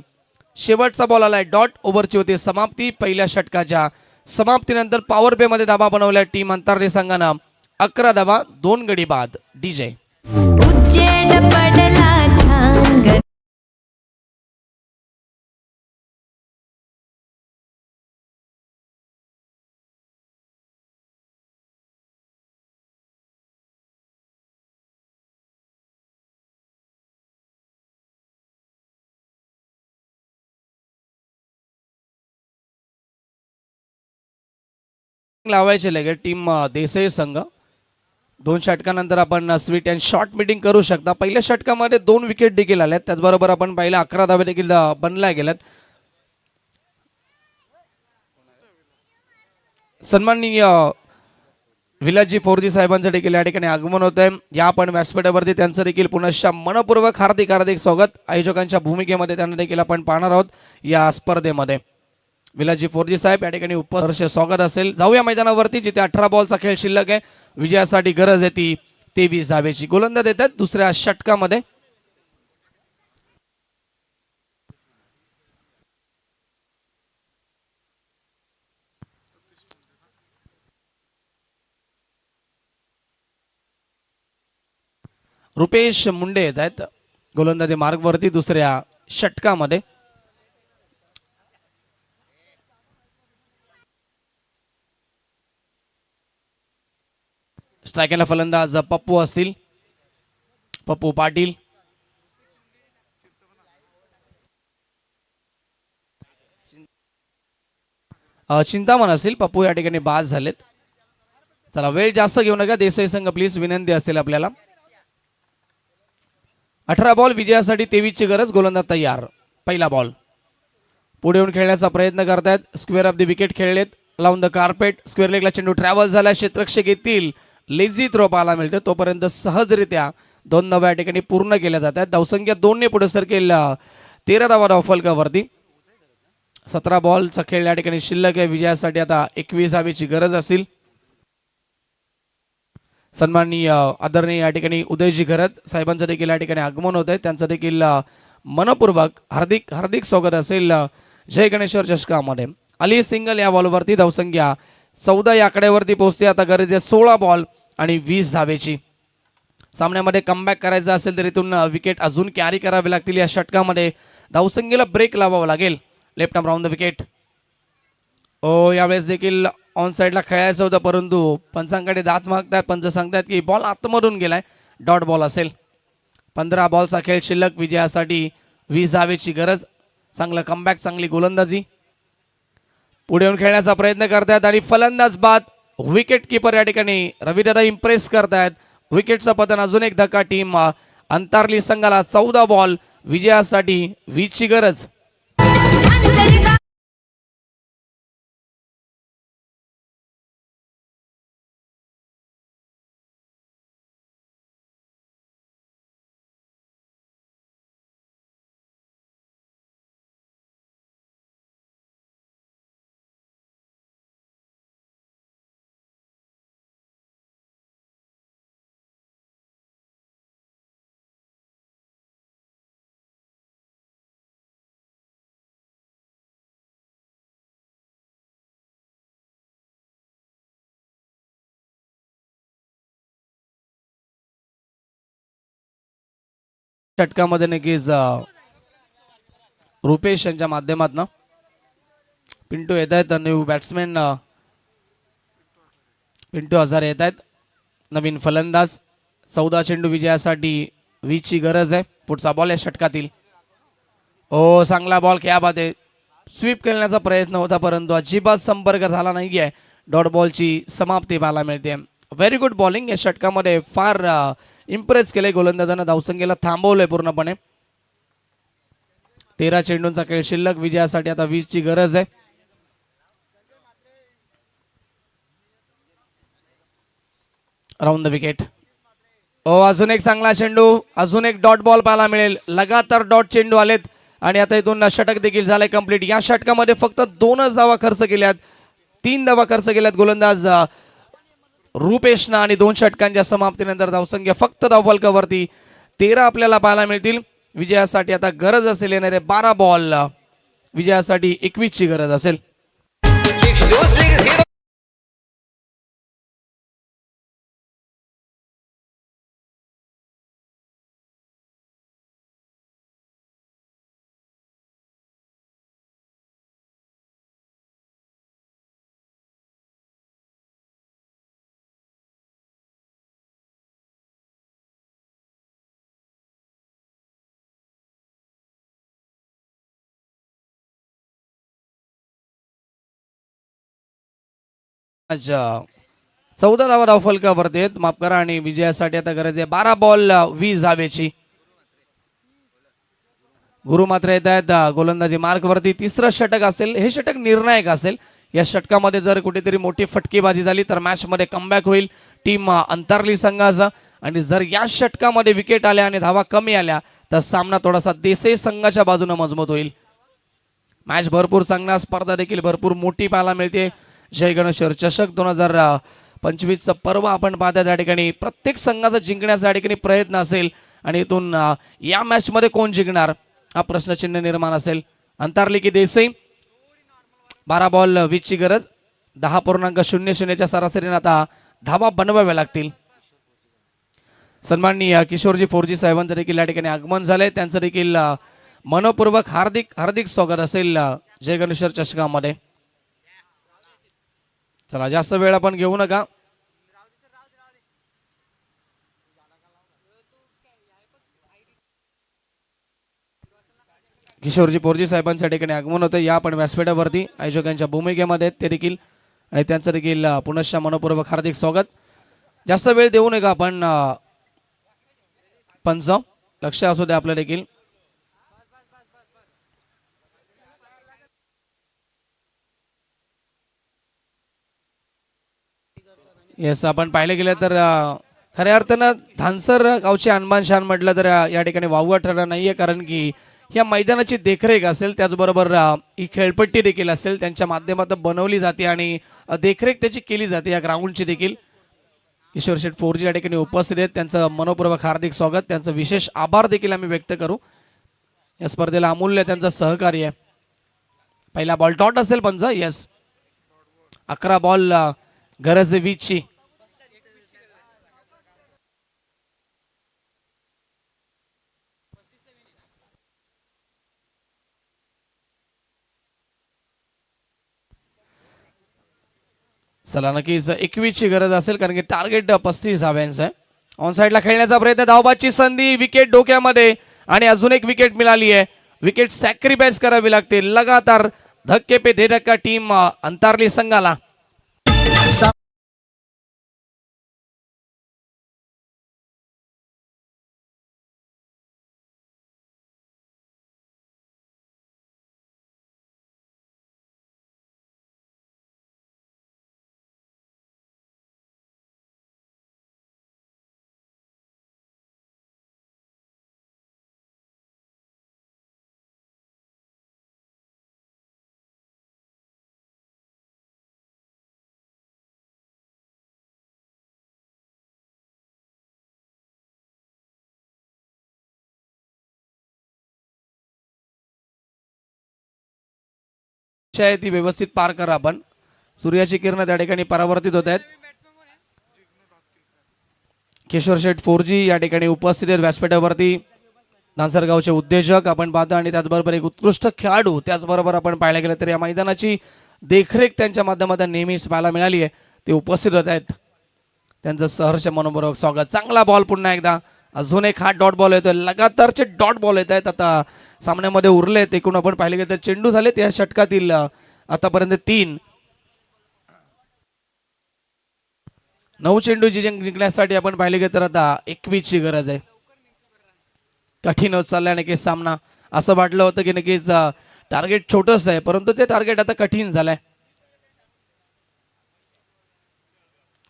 S3: शेवटचा बॉल आलाय. डॉट ओव्हरची होती समाप्ती. पहिल्या षटकाच्या समाप्तीनंतर पॉवर प्ले मध्ये धाबा बनवल्या टीम अंतर्गत संघानं. 11 धाबा 2 गडी बाद. डीजे
S4: उजेड पडला ठांग
S3: लावायचे लगेच टीम देसाई संघ. 2 षटकानंतर आपण स्वीट अँड शॉर्ट मीटिंग करू शकता. पहिल्या षटकामध्ये 2 विकेट देखील आल्यात. त्याचबरोबर आपण पहिल्या 11 धाबे देखील बनल्या गेल्यात. सन्माननीय विलाजी फोरजी साहेबांचं देखील या ठिकाणी आगमन होत आहे. या आपण व्यासपीठावरती त्यांचं देखील पुनश्च मनपूर्वक हार्दिक हार्दिक स्वागत. आयोजकांच्या भूमिकेमध्ये त्यांना देखील आपण पाहणार आहोत या स्पर्धेमध्ये. विलाजी फोरजी साहेब या ठिकाणी उपस्थित स्वागत असेल. जाऊया मैदानावरती जिथे 18 बॉलचा खेळ शिल्लक आहे. विजयासाठी गरज आहे ती 23 धावेची. गोलंदाज येतात दुसऱ्या षटकामध्ये. रुपेश मुंडे येत आहेत गोलंदाजी मार्गवरती दुसऱ्या षटकामध्ये. स्ट्रायकरला फलंदाज पप्पू असतील. पप्पू पाटील. चिंतामण असतील. पप्पू या ठिकाणी बाद झालेत. चला वेळ जास्त घेऊ नका देसाई संघ प्लीज, विनंती असेल आपल्याला. 18 बॉल विजयासाठी 23 ची गरज. गोलंदाज तयार. पहिला बॉल पुढे येऊन खेळण्याचा प्रयत्न करतायत. स्क्वेअर ऑफ द विकेट खेळलेत. लावून द कार्पेट. स्क्वेअर लेगला चेंडू ट्रॅव्हल झाला. क्षेत्ररक्षक येतील. लेझी थ्रो पाहायला मिळते. तोपर्यंत सहजरित्या 2 धावा या ठिकाणी पूर्ण केल्या जातात. धावसंख्या 2 ने पुढे सरकेल 13 धावा धावफलकावरती. 17 बॉलचा खेळ या ठिकाणी शिल्लक आहे. विजयासाठी आता 21 धावेची गरज असेल. सन्माननीय आदरणीय या ठिकाणी उदयजी घरत साहेबांचं देखील या ठिकाणी आगमन होत आहे. त्यांचं देखील मनपूर्वक हार्दिक हार्दिक स्वागत असेल जय गणेश्वर चषकामध्ये. अली सिंगल या बॉलवरती. धावसंख्या 14 या आकड्यावरती पोहोचते. आता गरज आहे 16 बॉल आणि 20 धावेची. सामन्यामध्ये कमबॅक करायचं असेल तर इथून विकेट अजून कॅरी करावे लागतील. या षटकामध्ये धावसंख्येला ब्रेक लावावा लागेल. Left arm round the wicket. यावेळेस देखील ऑन साईडला खेळायचं होतं परंतु पंचांकडे दात मागतात. पंच सांगतात की बॉल आतमधून गेलाय. डॉट बॉल असेल. 15 बॉलचा खेळ शिल्लक. विजयासाठी 20 धावेची गरज. चांगलं कमबॅक, चांगली गोलंदाजी. पुढे येऊन खेळण्याचा प्रयत्न करतायत आणि फलंदाज बाद. विकेट किपर या ठिकाणी रविदादा इम्प्रेस करतायत. विकेटचं पतन. अजून एक धक्का. टीम अंतरली संघाला 14 बॉल विजयासाठी 20 ची गरज. षटकामध्ये नक्कीच रुपेश यांच्या माध्यमातून पिंटू येत आहेत. न्यू बॅट्समॅन पिंटू हजारे येत आहेत. नवीन फलंदाज. 14 चेंडू विजयासाठी 20 ची गरज आहे. पुढचा बॉल या षटकातील. चांगला बॉल. क्या बात आहे. स्वीप खेळण्याचा प्रयत्न होता परंतु अजिबात संपर्क झाला नाहीये. डॉट बॉलची समाप्ती पाहायला मिळते. Very good bowling. या षटकामध्ये फार इम्प्रेस केले गोलंदाजांना. धावसंख्येला थांबवलंय पूर्णपणे. 13 चेंडूंचा खेळ शिल्लक. विजयासाठी आता 20 ची गरज आहे. Round the wicket. अजून एक चांगला चेंडू, अजून एक डॉट बॉल पाहायला मिळेल. लगातार डॉट चेंडू आलेत आणि आता इथून षटक देखील झालंय कंप्लीट. या षटकामध्ये फक्त 2च धावा खर्च केल्यात, 3 धावा खर्च केल्यात गोलंदाज रुपेशनं आणि 2 षटकांच्या समाप्तीनंतर धावसंख्या फक्त धावफलकावरती 13 आपल्याला पाहायला मिळतील. विजयासाठी आता गरज असेल येणारे 12 बॉल, विजयासाठी 21 ची गरज असेल. अच्छा, 14 धावा धावफलकावरती आहेत, माफ करा. आणि विजयासाठी आता गरज आहे 12 बॉल 20 धावेची. गुरु मात्र येत आहेत गोलंदाजी मार्कवरती. 3रं षटक असेल, हे षटक निर्णायक असेल. या षटकामध्ये जर कुठेतरी मोठी फटकेबाजी झाली तर मॅच मध्ये कमबॅक होईल टीम अंतरली संघाचा. आणि जर या षटकामध्ये विकेट आल्या आणि धावा कमी आल्या तर सामना थोडासा देसाई संघाच्या बाजूने मजबूत होईल. मॅच भरपूर चांगला, स्पर्धा देखील भरपूर मोठी पाहायला मिळते. जय गणेश्वर चषक 2025चं पर्व आपण पाहता. त्या ठिकाणी प्रत्येक संघाचा जिंकण्याचा या ठिकाणी प्रयत्न असेल आणि इथून या मॅच मध्ये कोण जिंकणार हा प्रश्नचिन्ह निर्माण असेल. अंतरली की देसाई. 12 बॉल 20 ची गरज. 10.00च्या सरासरीने आता धावा बनवाव्या लागतील. सन्माननीय किशोरजी 4G साहेबांचं देखील या ठिकाणी आगमन झालंय. त्यांचं देखील मनपूर्वक हार्दिक हार्दिक स्वागत असेल जय गणेश्वर चषकामध्ये. चला, जास्त वेळ आपण घेऊ नका. किशोरजी 4G साहेबांच्या ठिकाणी आगमन होतं. या आपण व्यासपीठावरती आयोजकांच्या भूमिकेमध्ये आहेत ते देखील, आणि त्यांचं देखील पुनश्च मनपूर्वक हार्दिक स्वागत. जास्त वेळ देऊ नका आपण. पंच लक्ष असू द्या आपलं देखील. येस, आपण पाहिले गेलं तर खऱ्या अर्थानं धानसर गावचे अनमान शान म्हटलं तर या ठिकाणी वावगं ठरलं नाहीये. कारण की या मैदानाची देखरेख असेल, त्याचबरोबर ही खेळपट्टी देखील असेल, त्यांच्या माध्यमातून बनवली जाते आणि देखरेख त्याची केली जाते या ग्राउंडची देखील. किशोर शेठ 4G या ठिकाणी उपस्थित आहेत. त्यांचं मनपूर्वक हार्दिक स्वागत, त्यांचं विशेष आभार देखील आम्ही व्यक्त करू. या स्पर्धेला अमूल्य त्यांचं सहकार्य आहे. पहिला बॉल डॉट असेल पंच. येस, 11 बॉल गरज 20 ची. चला, नक्कीच 21 ची गरज असेल कारण की टार्गेट 35 धाव्यांचं आहे. ऑन साइडला खेळण्याचा प्रयत्न, धावबादची संधी, विकेट डोक्यामध्ये आणि अजून एक विकेट मिळाली आहे. विकेट सॅक्रिफाईस करावी लागते. लगातार धक्के पे दे धक्का टीम अंतरली संघाला. आहे ती व्यवस्थित पार करा आपण. सूर्याची किरण त्या ठिकाणी परावर्तित होत आहेत. किशोर शेठ 4G या ठिकाणी उपस्थित आहेत व्यासपीठावरती. नांसरगावचे उद्योजक आपण पाहतो आणि त्याचबरोबर एक उत्कृष्ट खेळाडू. त्याचबरोबर आपण पाहायला गेलं तर या मैदानाची देखरेख त्यांच्या माध्यमातून नेहमीच पाहायला मिळाली आहे. ते उपस्थित होत आहेत. त्यांचं सहर्ष मनपूर्वक स्वागत. चांगला बॉल पुन्हा एकदा. अजून एक हा डॉट बॉल येतोय. लगातारचे डॉट बॉल येत आहेत आता सामन्यामध्ये उरले. एकूण आपण पाहिले गेलं तर चेंडू झालेत या षटकातील आतापर्यंत 3. 9 चेंडू जिंकण्यासाठी आपण पाहिले गेलं तर आता 21 ची गरज आहे. कठीण होत चाललाय नक्कीच सामना. असं वाटलं होतं की नक्कीच टार्गेट छोटंच आहे, परंतु ते टार्गेट आता कठीण झालंय.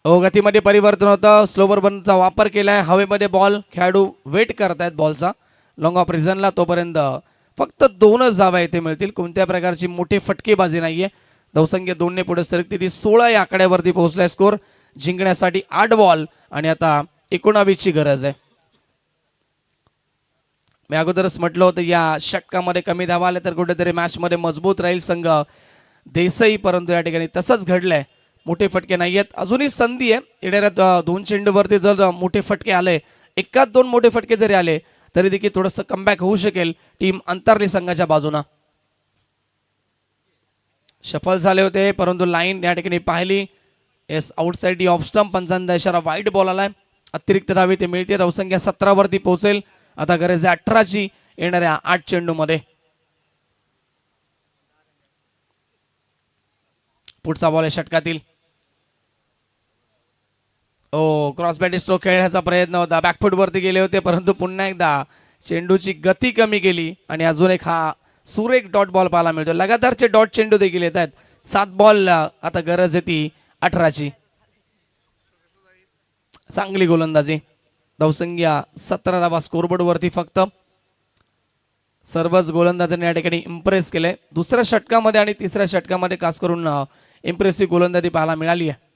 S3: गतीमध्ये परिवर्तन होतं. स्लोवर बनचा वापर केलाय. हवेमध्ये बॉल खेळाडू वेट करतायत बॉलचा लॉंग ऑफ रिझनला. तोपर्यंत फक्त 2च धावा इथे मिळतील. कोणत्या प्रकारची मोठी फटकेबाजी नाहीये. धावसंख्या 2ने पुढे सरकते ती 16 या आकड्यावरती पोहोचलाय. स्कोर जिंकण्यासाठी 8 बॉल आणि आता 19ची गरज आहे. मी अगोदरच म्हटलं होतं या षटकामध्ये कमी धावा आल्या तर कुठेतरी मॅचमध्ये मजबूत राहील संघ देसाई, परंतु या ठिकाणी तसंच घडलंय. मोठे फटके नाही आहेत. अजूनही संधी आहे. येणाऱ्या 2 चेंडूवरती जर मोठे फटके आले, एकाच 2 मोठे फटके जरी आले तरी देखील थोडंसं कमबॅक होऊ शकेल टीम अंतरली संघाच्या बाजूनं. शफल झाले होते परंतु लाईन या ठिकाणी पाहिली. एस आउटसाइड ऑफ स्टंप. पंचांचा इशारा वाईट बॉल आलाय. अतिरिक्त धावे ते मिळते. धावसंख्या 17 वरती पोहोचेल. आता गरज आहे 18ची येणाऱ्या 8 चेंडूमध्ये. पुढचा बॉल आहे षटकातील. क्रॉस बॅट स्ट्रोक खेळण्याचा प्रयत्न होता. बॅकफूट वरती गेले होते परंतु पुन्हा एकदा चेंडूची गती कमी केली आणि अजून एक हा सुरेख डॉट बॉल पाहायला मिळतो. लगातारचे डॉट चेंडू देखील येत आहेत. 7 बॉल आता गरज आहे ती 18ची. चांगली गोलंदाजी. धावसंख्या 17 धावा स्कोरबोर्ड वरती. फक्त सर्वच गोलंदाजांनी या ठिकाणी इम्प्रेस केले. दुसऱ्या षटकामध्ये आणि तिसऱ्या षटकामध्ये खास करून इम्प्रेसिव्ह गोलंदाजी पाहायला मिळाली आहे.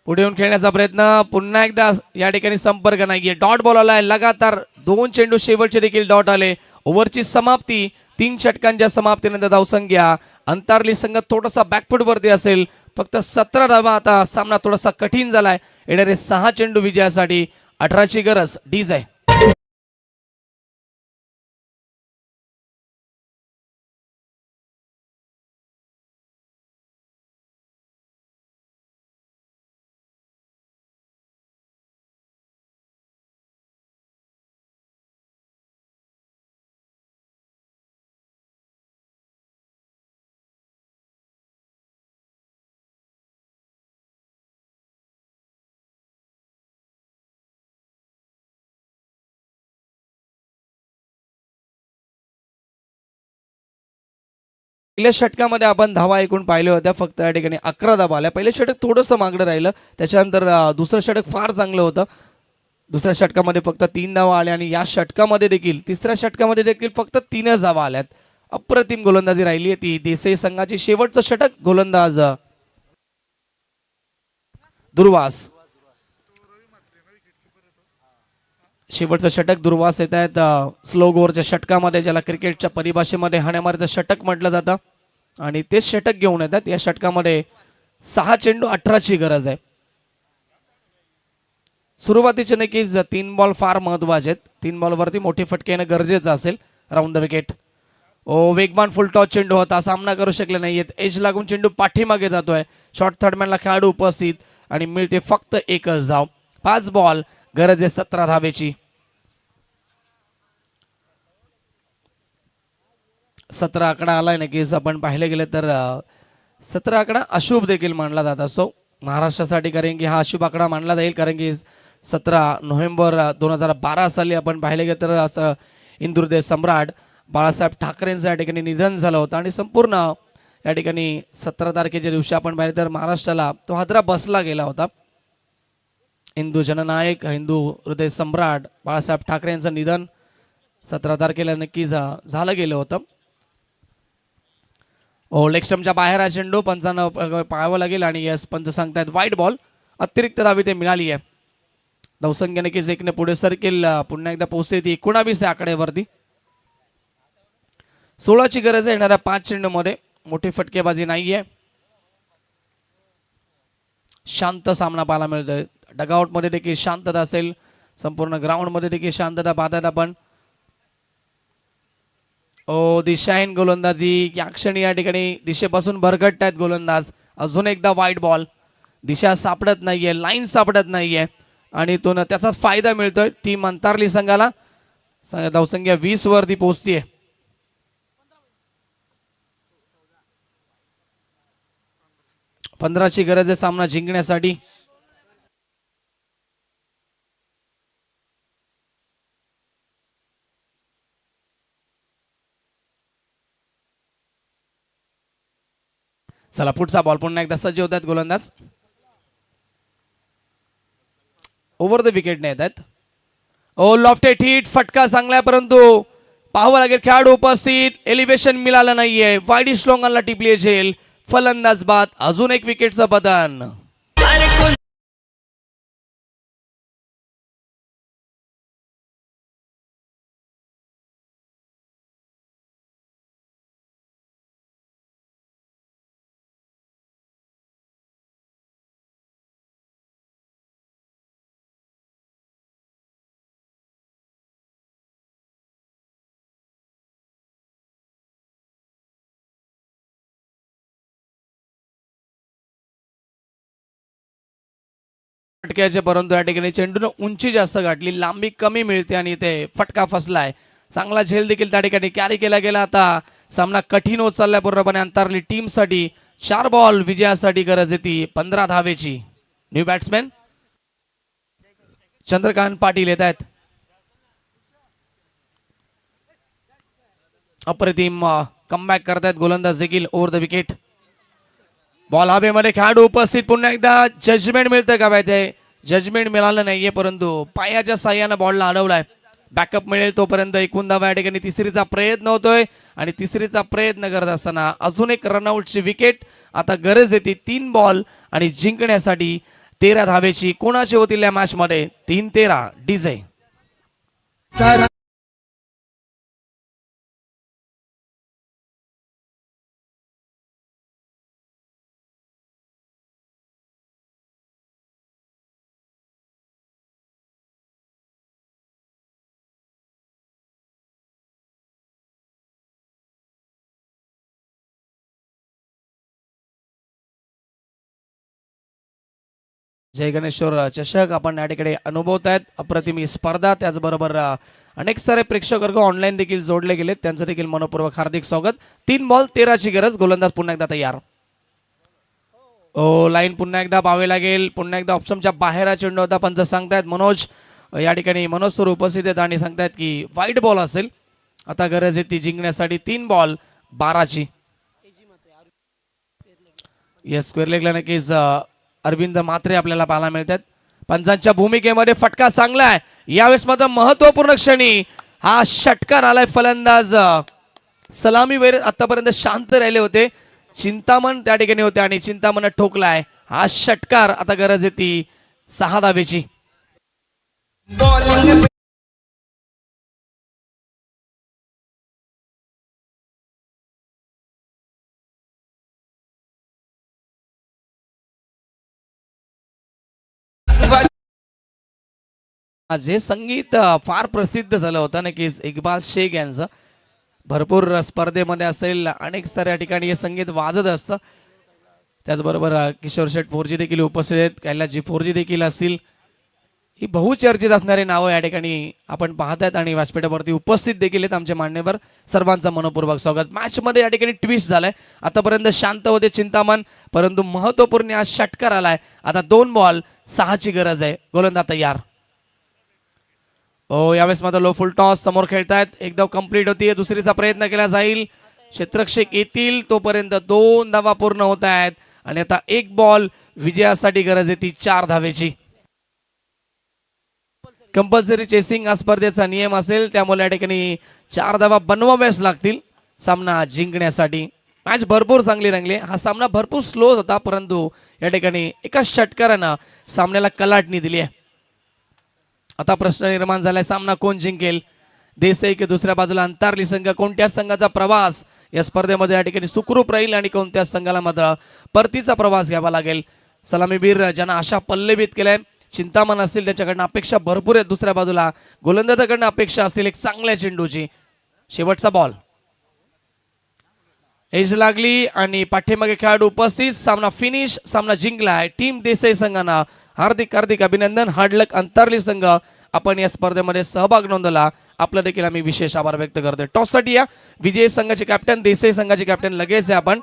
S3: पुढे येऊन खेळण्याचा प्रयत्न. पुन्हा एकदा या ठिकाणी संपर्क नाहीये. डॉट बॉल आलाय. लगातार 2 चेंडू शेवटचे देखील डॉट आले. ओव्हरची समाप्ती. 3 षटकांच्या समाप्तीनंतर धावसंख्या अंतरली संघ थोडासा बॅकफूट वरती असेल. फक्त 17 धावा. आता सामना थोडासा कठीण झालाय. येणारे 6 चेंडू विजयासाठी 18ची गरज डीज आहे. पहिल्या षटकामध्ये आपण धावा ऐकून पाहिल्या होत्या. फक्त या ठिकाणी 11 धावा आल्या. पहिलं षटक थोडंसं मागणं राहिलं. त्याच्यानंतर दुसरं षटक फार चांगलं होतं. दुसऱ्या षटकामध्ये फक्त 3 धावा आल्या आणि या षटकामध्ये देखील तिसऱ्या षटकामध्ये देखील फक्त 3च धावा आल्यात. अप्रतिम गोलंदाजी राहिली आहे ती देसाई संघाची. शेवटचं षटक गोलंदाज दुर्वास. शेवटचं षटक दुर्वास येत आहेत. स्लो ओव्हरच्या षटकामध्ये ज्याला क्रिकेटच्या परिभाषेमध्ये हाण्यामारीचं षटक म्हटलं जातं आणि तेच षटक घेऊन येतात. या षटकामध्ये 6 चेंडू 18ची गरज आहे. सुरुवातीचे नक्कीच 3 बॉल फार महत्वाचे आहेत. 3 बॉलवरती मोठे फटके येणं गरजेचं असेल. Round the wicket. वेगवान फुल टॉस चेंडू होता. सामना करू शकले नाहीयेत. एज लागून चेंडू पाठीमागे जातोय. शॉर्ट थर्डमॅनला खेळाडू उपस्थित आणि मिळते फक्त 1च धाव. 5 बॉल गरज आहे 17 धावेची. 17 आकडा आलाय नक्कीच. आपण पाहिले गेले तर 17 आकडा अशुभ देखील मानला जात असतो महाराष्ट्रासाठी. कारण की हा अशुभ आकडा मानला जाईल कारण की 17 नोव्हेंबर 2012 साली आपण पाहिले गेले तर असं इंदुरदेव सम्राट बाळासाहेब ठाकरेंचं या ठिकाणी निधन झालं होतं आणि संपूर्ण या ठिकाणी 17 तारखेच्या दिवशी आपण पाहिले तर महाराष्ट्राला तो हादरा बसला गेला होता. हिंदू जननायक, हिंदू हृदय सम्राट बाळासाहेब ठाकरे यांचं निधन 17 तारखेला नक्की झालं गेलं होतं. लेगस्टम्पच्या बाहेर हा चेंडू. पंचांना पाहावं लागेल आणि यस पंच सांगतायत वाईट बॉल. अतिरिक्त धाव ते मिळाली आहे. धावसंख्या नक्कीच 1ने पुढे सरकेल. पुन्हा एकदा पोहोचते ती 19 आकड्यावरती. 16ची गरज आहे येणाऱ्या 5 चेंडूमध्ये. मोठी फटकेबाजी नाहीये. शांत सामना पाहायला मिळतोय. डगआउट मध्ये देखील शांतता असेल. संपूर्ण ग्राउंड मध्ये देखील शांतता पाहतात आपण. दिशाहीन गोलंदाजी. या क्षणी या ठिकाणी दिशेपासून भरकटत आहेत गोलंदाज. अजून एकदा वाईट बॉल. दिशा सापडत नाहीये. लाईन सापडत नाहीये आणि तो त्याचाच फायदा मिळतोय टीम अंतरली संघाला. धावसंख्या 20 वरती पोहोचतीये. पंधराची गरज आहे सामना जिंकण्यासाठी. चला पुढचा बॉल पुन्हा एकदा सज्ज होत आहेत गोलंदाज. ओव्हर द विकेट नाही येतात. ओ लॉफ्टेड हिट, फटका चांगला आहे परंतु पाहावं लागेल खेळाडू उपस्थित, एलिव्हेशन मिळालं नाहीये. वाईड श्लोंगांना टिपली झेल, फलंदाज बाद, अजून एक विकेटचं पतन. फटक्याचे परंतु या ठिकाणी चेंडून उंची जास्त गाठली, लांबी कमी मिळते आणि ते फटका फसलाय. चांगला झेल देखील त्या ठिकाणी कॅरी केला गेला. आता सामना कठीण होत चाललाय पूर्णपणे अंतरली टीमसाठी. 4 बॉल विजयासाठी गरज येते 15 धावेची. न्यू बॅट्समॅन चंद्रकांत पाटील येत आहेत. अप्रतिम कमबॅक करतायत गोलंदाज देखील ओव्हर द विकेट. बॉल हवेमध्ये, खेळाडू उपस्थित, पुन्हा एकदा जजमेंट मिळतं का पाहिजे. जजमेंट मिळालं नाहीये परंतु पायाच्या साह्यानं बॉलला अडवलाय. बॅकअप मिळेल तोपर्यंत एकूण धावा या ठिकाणी तिसरीचा प्रयत्न होतोय आणि तिसरीचा प्रयत्न करत असताना अजून एक रनआउटची विकेट. आता गरज येते 3 बॉल आणि जिंकण्यासाठी 13 धावेची. कोणाची होतील या मॅच मध्ये 3-13 डीजे. जय गणेश्वर चषक आपण या ठिकाणी अनुभवत आहेत. अप्रतिम ही स्पर्धा, त्याचबरोबर अनेक सारे प्रेक्षक वर्ग ऑनलाईन देखील जोडले गेलेत, त्यांचं देखील मनपूर्वक हार्दिक स्वागत. 3 बॉल 13ची गरज. गोलंदाज पुन्हा एकदा तयार. ओ लाईन पुन्हा एकदा पाहावी लागेल. पुन्हा एकदा ऑप्शनच्या बाहेर चेंडू होता. पंच सांगतायत मनोज या ठिकाणी मनोज सर उपस्थित आहेत आणि सांगतायत की वाईट बॉल असेल. आता गरज आहे ती जिंकण्यासाठी 3 बॉल 12ची. येस, स्क्वेअर लेगला नक्कीच अरविंद म्हात्रे आपल्याला पाहायला मिळतात. पंचांच्या भूमिकेमध्ये फटका चांगला आहे. यावेळेस मात्र महत्वपूर्ण क्षणी हा षटकार आलाय. फलंदाज सलामीवर आतापर्यंत शांत राहिले होते. चिंतामण त्या ठिकाणी होते आणि चिंतामण ठोकलाय हा षटकार. आता गरज आहे ती 6 धावेची. जे संगीत फार प्रसिद्ध झालं होतं नक्कीच इक्बाल शेख यांचं. भरपूर स्पर्धेमध्ये असेल, अनेक साऱ्या ठिकाणी हे संगीत वाजत असतं. त्याचबरोबर किशोर शेठ 4G देखील उपस्थित आहेत. कैलासजी 4G देखील असतील. ही बहुचर्चित असणारी नावं या ठिकाणी आपण पाहत आहेत आणि व्यासपीठावरती उपस्थित देखील आहेत आमचे मान्यवर. सर्वांचं मनपूर्वक स्वागत. मॅच मध्ये या ठिकाणी ट्विस्ट झालाय. आतापर्यंत शांत होते चिंतामण परंतु महत्वपूर्ण आज षटकार आलाय. आता 2 बॉल 6ची गरज आहे. गोलंदाज तयार. हो, यावेळेस मात्र लो फुल टॉस समोर खेळतायत. एकदम कंप्लीट होतीये. दुसरीचा प्रयत्न केला जाईल. क्षेत्ररक्षक येतील तोपर्यंत 2 धावा पूर्ण होत आहेत आणि आता 1 बॉल विजयासाठी गरज आहे ती 4 धावेची. कंपल्सरी चेसिंग हा स्पर्धेचा नियम असेल, त्यामुळे या ठिकाणी 4 धावा बनवाव्याच लागतील सामना जिंकण्यासाठी. मॅच भरपूर चांगली रंगली. हा सामना भरपूर स्लो होता परंतु या ठिकाणी एका षटकारानं सामन्याला कलाटणी दिली आहे. आता प्रश्न निर्माण झालाय, सामना कोण जिंकेल. देसाई की दुसऱ्या बाजूला अंतरली संघ. कोणत्या संघाचा प्रवास या स्पर्धेमध्ये या ठिकाणी सुखरूप राहील आणि कोणत्या संघाला मात्र परतीचा प्रवास घ्यावा लागेल. सलामीवीर ज्यांना आशा पल्लवित केलाय, चिंतामण असतील त्याच्याकडनं अपेक्षा भरपूर आहेत. दुसऱ्या बाजूला गोलंदाजाकडनं अपेक्षा असेल एक चांगल्या चेंडूची. शेवटचा बॉल एज लागली आणि पाठीमागे खेळाडू उपस्थित. सामना फिनिश. सामना जिंकलाय टीम देसाई संघानं. हार्दिक हार्दिक अभिनंदन. हार्डलक अंतरली संघ, आपण या स्पर्धेमध्ये सहभाग नोंदवला. आपलं देखील आम्ही विशेष आभार व्यक्त करतोय. टॉससाठी या विजयी संघाचे कॅप्टन, देसाई संघाचे कॅप्टन लगेच आहे आपण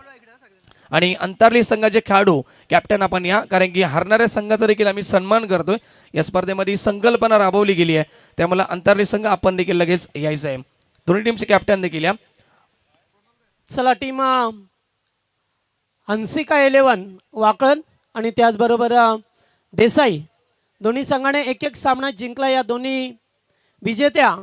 S3: आणि अंतरली संघाचे खेळाडू कॅप्टन आपण या, कारण की हरणाऱ्या संघाचा देखील आम्ही सन्मान करतोय. या स्पर्धेमध्ये संकल्पना राबवली गेली आहे त्यामुळे अंतरली संघ आपण देखील लगेच यायचं आहे. दोन्ही टीमचे कॅप्टन देखील या.
S1: चला टीम हंसिका 11 वाकळण आणि त्याचबरोबर देसाई दोन्ही संघाने एक एक सामना जिंकला. या दोन्ही विजेत्या